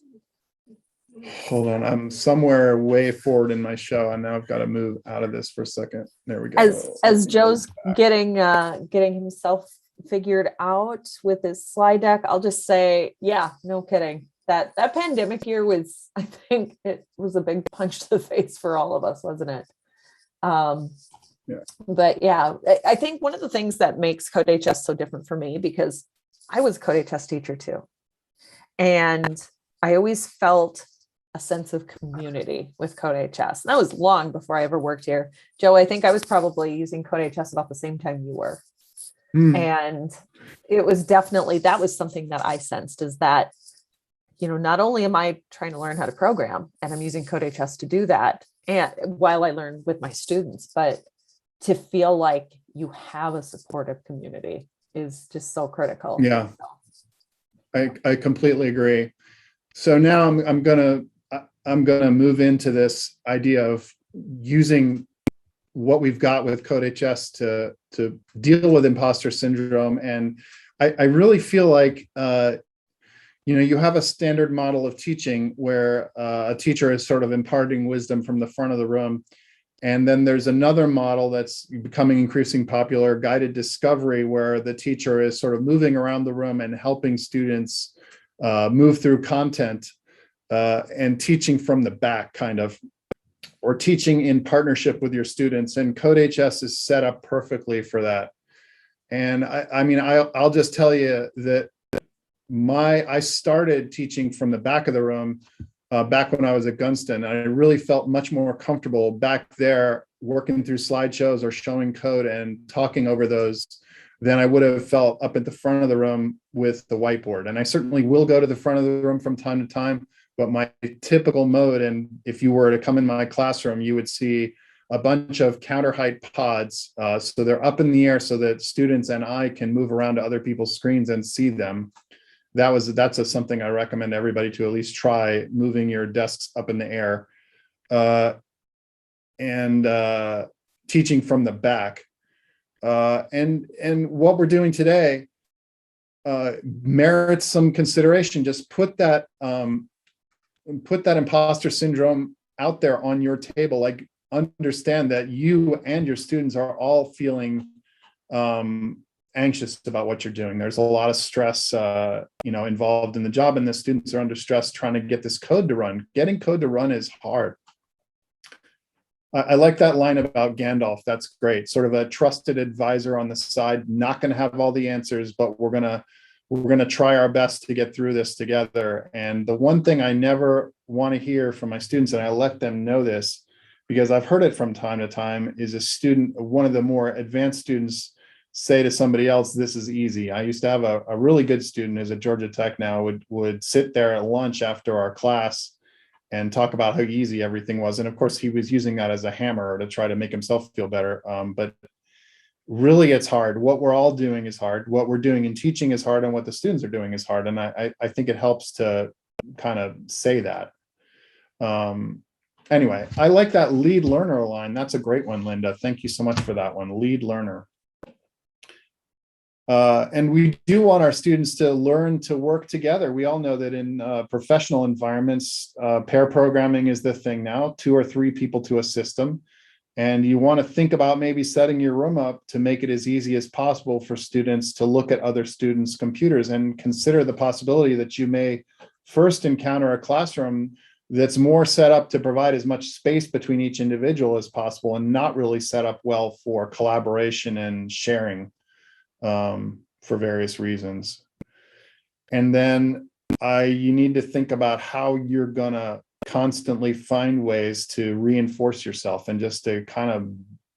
Hold on, I'm somewhere way forward in my show, and now I've got to move out of this for a second. There we go.
As Joe's getting himself figured out with his slide deck, I'll just say, yeah, no kidding. That pandemic year was, I think it was a big punch to the face for all of us, wasn't it?
Yeah.
But yeah, I think one of the things that makes CodeHS so different for me, because I was a CodeHS teacher too, and I always felt a sense of community with CodeHS. And that was long before I ever worked here. Joe, I think I was probably using CodeHS about the same time you were. And it was definitely, that was something that I sensed, is that, not only am I trying to learn how to program, and I'm using CodeHS to do that, and while I learn with my students, but to feel like you have a supportive community is just so critical.
Yeah, I completely agree. So now I'm gonna move into this idea of using what we've got with CodeHS to deal with imposter syndrome. And I really feel like you have a standard model of teaching where a teacher is sort of imparting wisdom from the front of the room. And then there's another model that's becoming increasingly popular, guided discovery, where the teacher is sort of moving around the room and helping students move through content and teaching from the back, kind of, or teaching in partnership with your students. And CodeHS is set up perfectly for that. And I'll just tell you that I started teaching from the back of the room back when I was at Gunston. I really felt much more comfortable back there working through slideshows or showing code and talking over those than I would have felt up at the front of the room with the whiteboard. And I certainly will go to the front of the room from time to time, but my typical mode, and if you were to come in my classroom, you would see a bunch of counter height pods. So they're up in the air so that students and I can move around to other people's screens and see them. That's something I recommend everybody to at least try, moving your desks up in the air and teaching from the back. And what we're doing today merits some consideration. Just put that imposter syndrome out there on your table. Like, understand that you and your students are all feeling anxious about what you're doing. There's a lot of stress, involved in the job, and the students are under stress trying to get this code to run. Getting code to run is hard. I like that line about Gandalf. That's great. Sort of a trusted advisor on the side, not going to have all the answers, but we're going to try our best to get through this together. And the one thing I never want to hear from my students, and I let them know this because I've heard it from time to time, is one of the more advanced students say to somebody else, "This is easy." I used to have a really good student who's at Georgia Tech now, would sit there at lunch after our class and talk about how easy everything was. And of course, he was using that as a hammer to try to make himself feel better. But really, it's hard. What we're all doing is hard. What we're doing in teaching is hard, and what the students are doing is hard. And I think it helps to kind of say that. Anyway, I like that lead learner line. That's a great one, Linda. Thank you so much for that one, lead learner. And we do want our students to learn to work together. We all know that in professional environments, pair programming is the thing now, 2 or 3 people to a system. And you want to think about maybe setting your room up to make it as easy as possible for students to look at other students' computers, and consider the possibility that you may first encounter a classroom that's more set up to provide as much space between each individual as possible, and not really set up well for collaboration and sharing for various reasons. And then you need to think about how you're gonna constantly find ways to reinforce yourself and just to kind of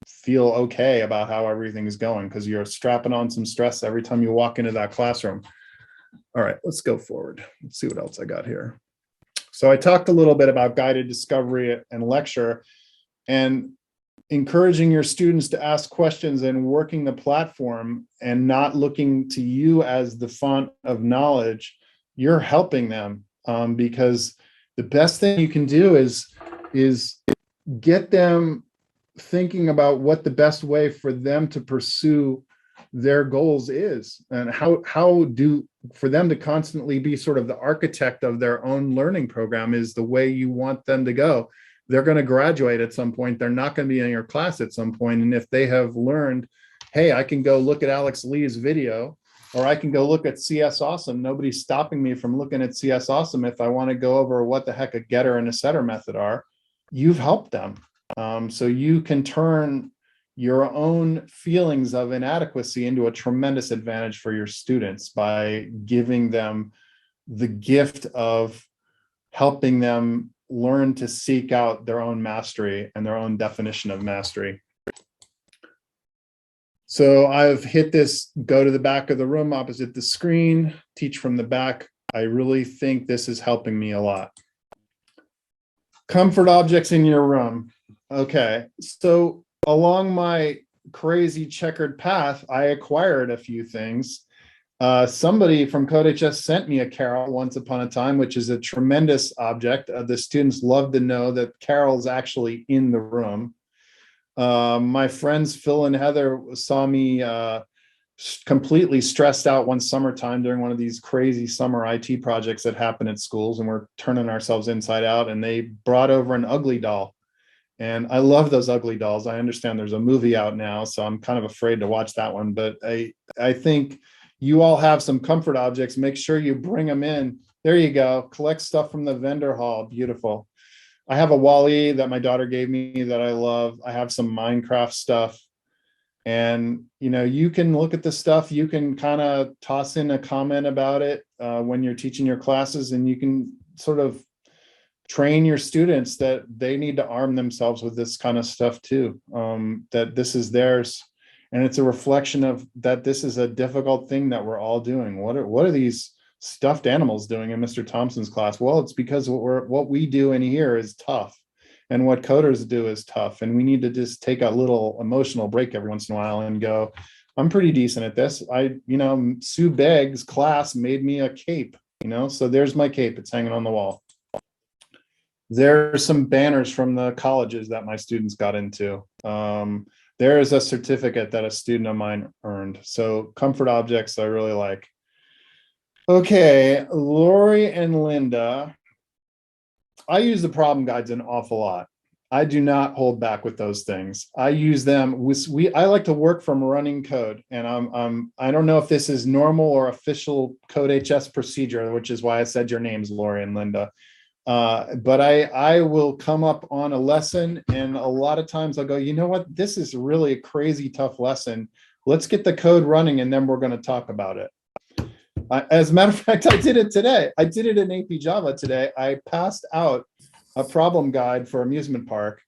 feel okay about how everything is going, because you're strapping on some stress every time you walk into that classroom. All right, let's go forward. Let's see what else I got here. So I talked a little bit about guided discovery and lecture, and encouraging your students to ask questions and working the platform and not looking to you as the font of knowledge. You're helping them, because the best thing you can do is get them thinking about what the best way for them to pursue their goals is, and for them to constantly be sort of the architect of their own learning program is the way you want them to go. They're going to graduate at some point. They're not going to be in your class at some point. And if they have learned, hey, I can go look at Alex Lee's video, or I can go look at CS Awesome. Nobody's stopping me from looking at CS Awesome if I want to go over what the heck a getter and a setter method are. You've helped them. So you can turn your own feelings of inadequacy into a tremendous advantage for your students by giving them the gift of helping them learn to seek out their own mastery and their own definition of mastery. So I've hit this, go to the back of the room opposite the screen, teach from the back. I really think this is helping me a lot. Comfort objects in your room. Okay, so along my crazy checkered path, I acquired a few things. Somebody from CodeHS sent me a Carol once upon a time, which is a tremendous object. The students love to know that Carol's actually in the room. My friends Phil and Heather saw me completely stressed out one summertime during one of these crazy summer IT projects that happen at schools, and we're turning ourselves inside out, and they brought over an ugly doll. And I love those ugly dolls. I understand there's a movie out now, so I'm kind of afraid to watch that one, but I think you all have some comfort objects. Make sure you bring them in. There you go. Collect stuff from the vendor hall. Beautiful. I have a Wall-E that my daughter gave me that I love. I have some Minecraft stuff. And, you know, you can look at the stuff. You can kind of toss in a comment about it when you're teaching your classes, and you can sort of train your students that they need to arm themselves with this kind of stuff too, that this is theirs. And it's a reflection of that this is a difficult thing that we're all doing. What are these stuffed animals doing in Mr. Thompson's class? Well, it's because what we do in here is tough, and what coders do is tough. And we need to just take a little emotional break every once in a while and go, I'm pretty decent at this. Sue Begg's class made me a cape, so there's my cape. It's hanging on the wall. There's some banners from the colleges that my students got into. There is a certificate that a student of mine earned. So comfort objects I really like. Okay, Lori and Linda. I use the problem guides an awful lot. I do not hold back with those things. I use them. I like to work from running code, and I don't know if this is normal or official CodeHS procedure, which is why I said your names, Lori and Linda. But I will come up on a lesson, and a lot of times I'll go, you know what, this is really a crazy tough lesson. Let's get the code running, and then we're going to talk about it. As a matter of fact, I did it today. I did it in AP Java today. I passed out a problem guide for amusement park,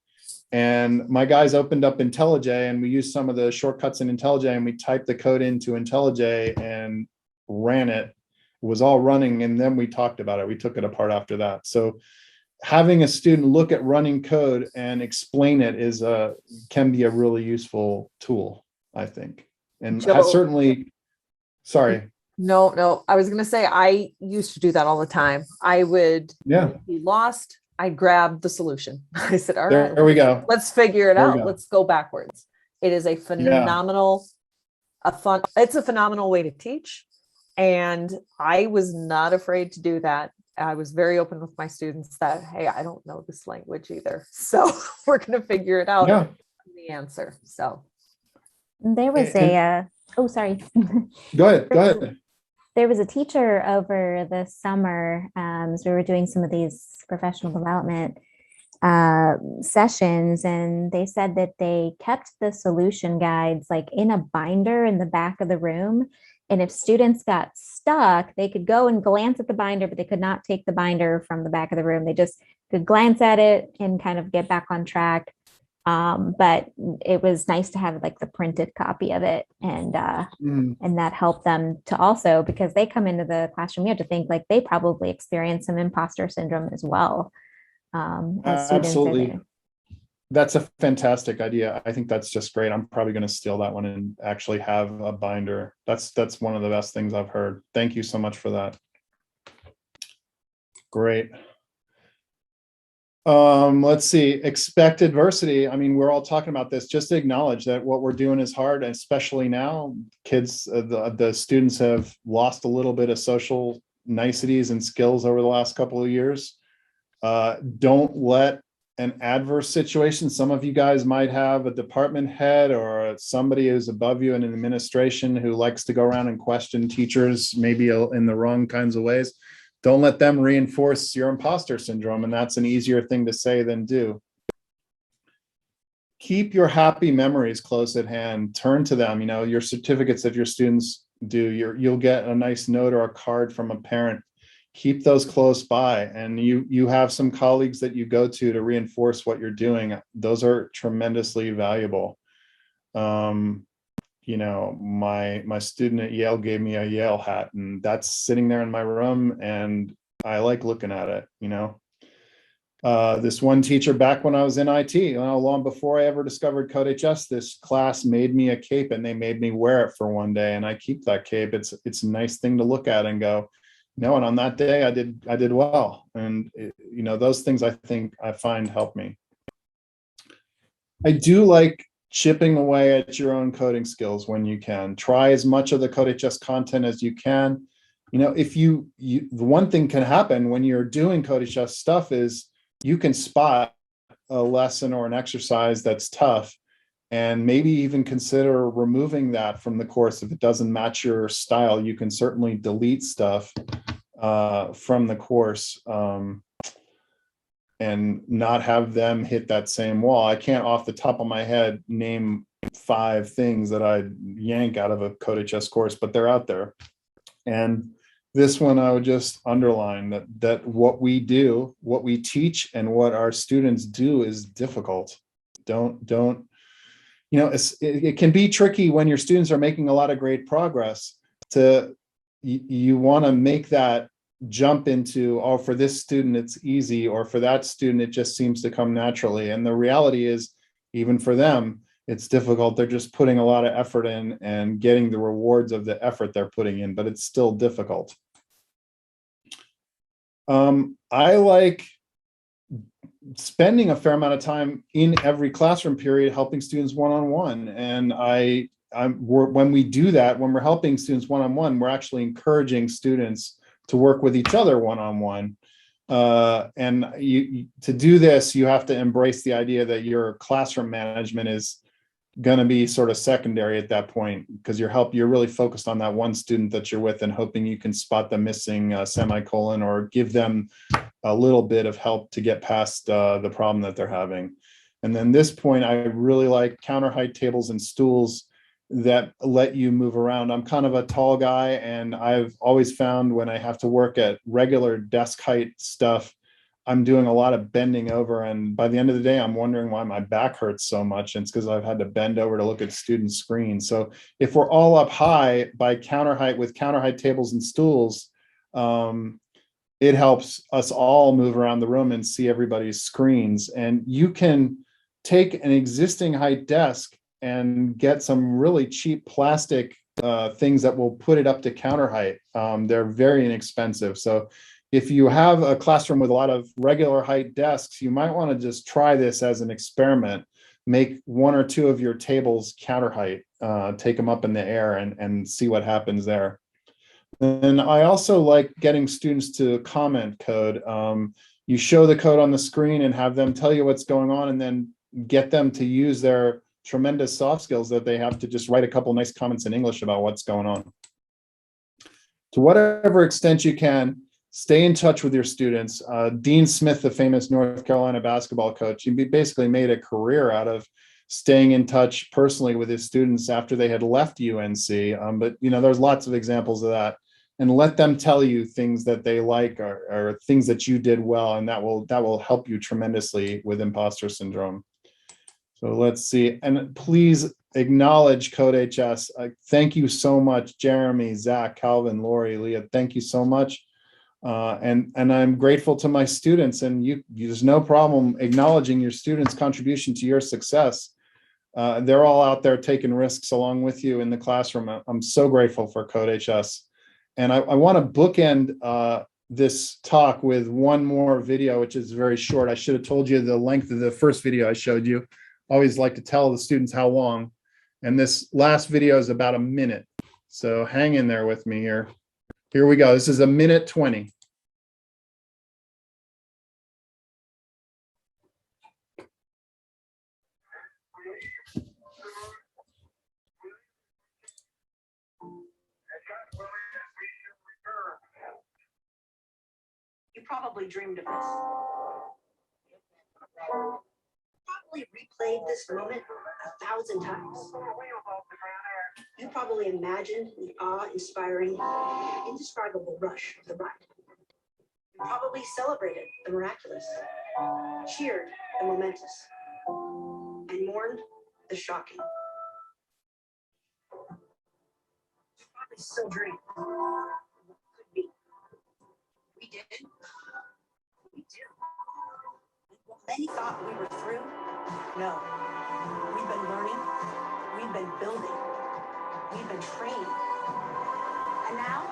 and my guys opened up IntelliJ, and we used some of the shortcuts in IntelliJ, and we typed the code into IntelliJ and ran it. It was all running, and then we talked about it. We took it apart after that. So having a student look at running code and explain it can be a really useful tool, I think. And certainly, sorry.
No, I was going to say, I used to do that all the time. I would be lost. I grabbed the solution. I said, all
There
right,
we go.
let's figure it
There we
out.
go.
Let's go backwards. It is a phenomenal, it's a phenomenal way to teach. And I was not afraid to do that. I was very open with my students that, hey, I don't know this language either. So we're going to figure it out.
Yeah.
The answer. So
there was oh, sorry.
Go ahead.
There was a teacher over the summer, as we were doing some of these professional development sessions, and they said that they kept the solution guides like in a binder in the back of the room. And if students got stuck, they could go and glance at the binder, but they could not take the binder from the back of the room. They just could glance at it and kind of get back on track. But it was nice to have like the printed copy of it, and that helped them to also, because they come into the classroom, you have to think like they probably experience some imposter syndrome as well. As students
Absolutely. That's a fantastic idea. I think that's just great. I'm probably going to steal that one and actually have a binder. That's one of the best things I've heard. Thank you so much for that. Great. Let's see, expect adversity. I mean, we're all talking about this. Just to acknowledge that what we're doing is hard, and especially now, kids, the students have lost a little bit of social niceties and skills over the last couple of years. Don't let an adverse situation. Some of you guys might have a department head or somebody who's above you in an administration who likes to go around and question teachers, maybe in the wrong kinds of ways. Don't let them reinforce your imposter syndrome, and that's an easier thing to say than do. Keep your happy memories close at hand. Turn to them. You know, your certificates that your students do, you'll get a nice note or a card from a parent. Keep those close by, and you have some colleagues that you go to reinforce what you're doing. Those are tremendously valuable. You know, my student at Yale gave me a Yale hat, and that's sitting there in my room, and I like looking at it. You know, this one teacher back when I was in IT, long before I ever discovered CodeHS, this class made me a cape, and they made me wear it for one day, and I keep that cape. It's a nice thing to look at and go, no, and on that day I did well. And you know, those things I find help me. I do like chipping away at your own coding skills when you can. Try as much of the CodeHS content as you can. You know, if the one thing can happen when you're doing CodeHS stuff is you can spot a lesson or an exercise that's tough, and maybe even consider removing that from the course. If it doesn't match your style, you can certainly delete stuff from the course and not have them hit that same wall. I can't off the top of my head name 5 things that I'd yank out of a CodeHS course, but they're out there. And this one I would just underline that what we do, what we teach, and what our students do is difficult. Don't you know, it can be tricky when your students are making a lot of great progress you want to make that jump into, oh, for this student it's easy, or for that student it just seems to come naturally. And the reality is, even for them, it's difficult. They're just putting a lot of effort in and getting the rewards of the effort they're putting in, but it's still difficult. I like spending a fair amount of time in every classroom period helping students one-on-one. And when we do that, when we're helping students one-on-one, we're actually encouraging students to work with each other one-on-one. And to do this, you have to embrace the idea that your classroom management is going to be sort of secondary at that point, because you're really focused on that one student that you're with and hoping you can spot the missing semicolon or give them a little bit of help to get past the problem that they're having. And then this point, I really like counter height tables and stools that let you move around. I'm kind of a tall guy, and I've always found when I have to work at regular desk height stuff, I'm doing a lot of bending over, and by the end of the day, I'm wondering why my back hurts so much. And it's because I've had to bend over to look at student screens. So if we're all up high by counter height with counter height tables and stools, it helps us all move around the room and see everybody's screens. And you can take an existing height desk and get some really cheap plastic things that will put it up to counter height. They're very inexpensive. So if you have a classroom with a lot of regular height desks, you might want to just try this as an experiment. Make one or two of your tables counter height, take them up in the air and see what happens there. And I also like getting students to comment code. You show the code on the screen and have them tell you what's going on, and then get them to use their tremendous soft skills that they have to just write a couple nice comments in English about what's going on. To whatever extent you can, stay in touch with your students. Dean Smith, the famous North Carolina basketball coach, he basically made a career out of staying in touch personally with his students after they had left UNC. But there's lots of examples of that. And let them tell you things that they like or things that you did well, and that will help you tremendously with imposter syndrome. So let's see, and please acknowledge CodeHS. Thank you so much, Jeremy, Zach, Calvin, Lori, Leah. Thank you so much. And I'm grateful to my students, and there's no problem acknowledging your students' contribution to your success. They're all out there taking risks along with you in the classroom. I'm so grateful for CodeHS. And I want to bookend this talk with one more video, which is very short. I should have told you the length of the first video I showed you. I always like to tell the students how long. And this last video is about a minute. So hang in there with me here. Here we go. This is 1:20.
You probably dreamed of this. Probably replayed this moment 1,000 times. You probably imagined the awe-inspiring, indescribable rush of the ride. You probably celebrated the miraculous, cheered the momentous, and mourned the shocking. You probably still dream what could be. We did. We do. What many thought we were through, no. We've been learning, we've been building, we've been training. And now,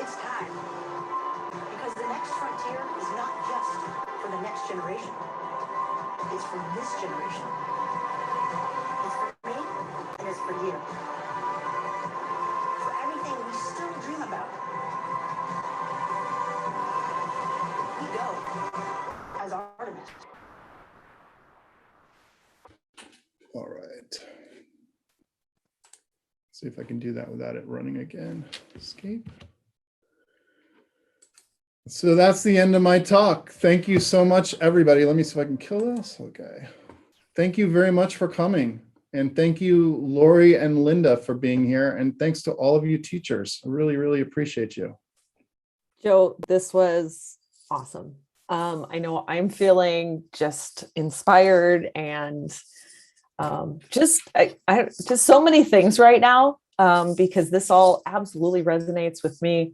it's time. Because the next frontier is not just for the next generation. It's for this generation. It's for me, and it's for you. For everything we still dream about. We go as Artemis.
All right. See if I can do that without it running again. Escape. So that's the end of my talk. Thank you so much, everybody. Let me see if I can kill this. Okay. Thank you very much for coming. And thank you, Lori and Linda, for being here. And thanks to all of you teachers. I really, really appreciate you.
Joe, this was awesome. I know I'm feeling just inspired and just so many things right now, because this all absolutely resonates with me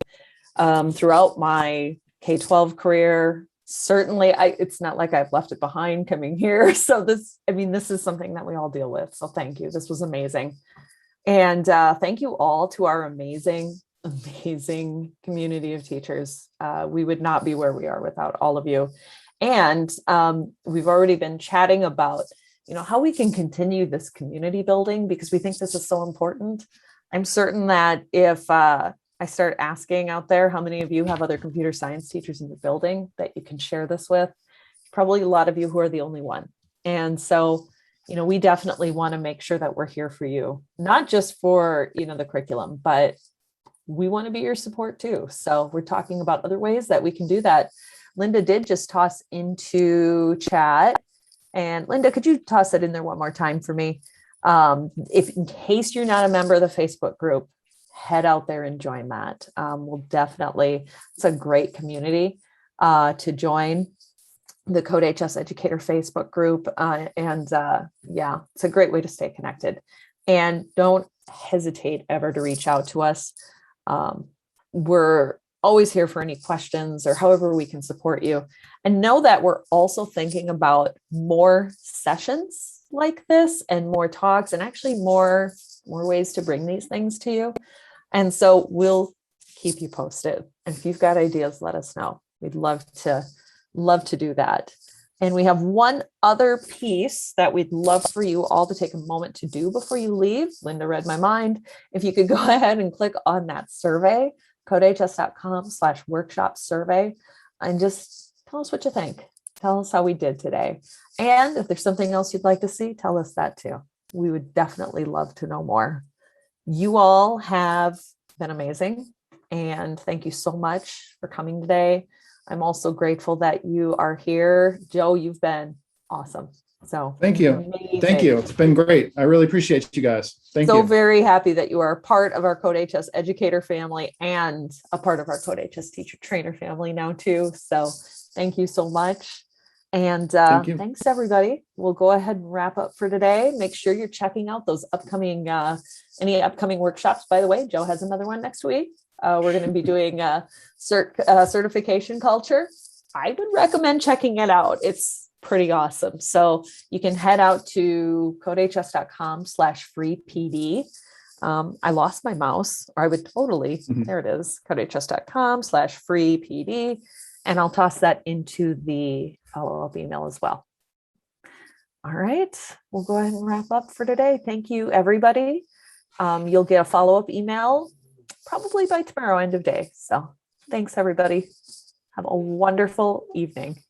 throughout my K-12 career. Certainly, it's not like I've left it behind coming here. So this is something that we all deal with. So thank you. This was amazing. And thank you all to our amazing community of teachers. We would not be where we are without all of you. And we've already been chatting about how we can continue this community building, because we think this is so important. I'm certain that if I start asking out there, how many of you have other computer science teachers in the building that you can share this with? Probably a lot of you who are the only one. And so, we definitely want to make sure that we're here for you, not just for, the curriculum, but we want to be your support too. So we're talking about other ways that we can do that. Linda did just toss into chat. And Linda, could you toss it in there one more time for me? If in case you're not a member of the Facebook group, head out there and join that. We'll definitely, it's a great community to join the CodeHS Educator Facebook group. Yeah, it's a great way to stay connected. And don't hesitate ever to reach out to us. We're always here for any questions or however we can support you. And know that we're also thinking about more sessions like this and more talks and actually more ways to bring these things to you. And so we'll keep you posted. And if you've got ideas, let us know. We'd love to do that. And we have one other piece that we'd love for you all to take a moment to do before you leave. Linda read my mind. If you could go ahead and click on that survey, codehs.com/workshop survey, and just tell us what you think. Tell us how we did today. And if there's something else you'd like to see, tell us that too. We would definitely love to know more. You all have been amazing. And thank you so much for coming today. I'm also grateful that you are here. Joe, you've been awesome. So
thank you.
Amazing.
Thank you. It's been great. I really appreciate you guys. Thank you.
So very happy that you are a part of our CodeHS educator family and a part of our CodeHS teacher trainer family now too. So thank you so much. And thanks everybody. We'll go ahead and wrap up for today. Make sure you're checking out those upcoming, any upcoming workshops. By the way, Joe has another one next week. We're going to be doing certification culture. I would recommend checking it out. It's pretty awesome. So you can head out to codehs.com/free-PD. I lost my mouse, or I would totally, there it is, codehs.com/free-PD. And I'll toss that into the follow-up email as well. All right, we'll go ahead and wrap up for today. Thank you, everybody. You'll get a follow-up email probably by tomorrow, end of day. So thanks, everybody. Have a wonderful evening.